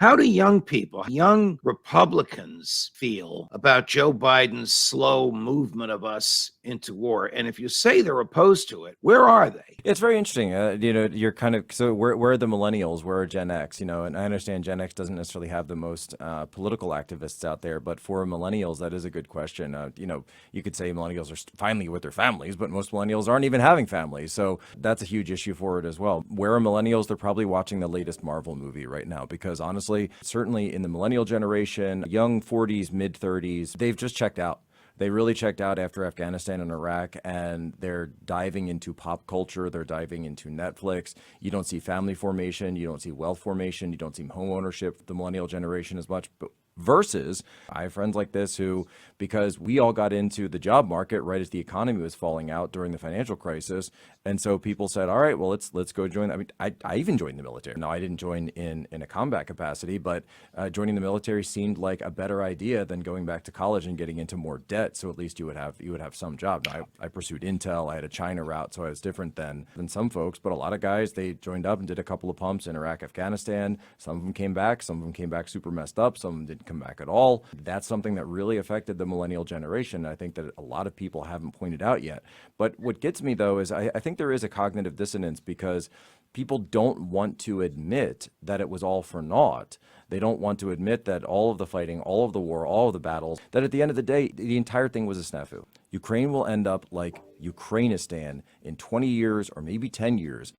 How do young people, young Republicans feel about Joe Biden's slow movement of us into war? And if you say they're opposed to it, where are they? It's very interesting. You're kind of so where are the millennials? Where are Gen X? And I understand Gen X doesn't necessarily have the most political activists out there, but for millennials, that is a good question. You could say millennials are finally with their families, but most millennials aren't even having families, so that's a huge issue for it as well. Where are millennials? They're probably watching the latest Marvel movie right now because honestly, certainly in the millennial generation, young 40s, mid 30s, they've just checked out. They really checked out after Afghanistan and Iraq, and they're diving into pop culture. They're diving into Netflix. You don't see family formation. You don't see wealth formation. You don't see home ownership, the millennial generation as much. But versus, I have friends like this who, because we all got into the job market right as the economy was falling out during the financial crisis, and so people said, all right, well, let's go join. I mean, I even joined the military. Now, I didn't join in a combat capacity, but joining the military seemed like a better idea than going back to college and getting into more debt. So at least you would have some job. Now, I pursued Intel. I had a China route, so I was different than some folks. But a lot of guys, they joined up and did a couple of pumps in Iraq, Afghanistan. Some of them came back. Some of them came back super messed up. Some of them didn't come back at all. That's something that really affected the millennial generation. I think that a lot of people haven't pointed out yet. But what gets me, though, is I think there is a cognitive dissonance because people don't want to admit that it was all for naught. They don't want to admit that all of the fighting, all of the war, all of the battles, that at the end of the day, the entire thing was a snafu. Ukraine will end up like Ukrainistan in 20 years or maybe 10 years.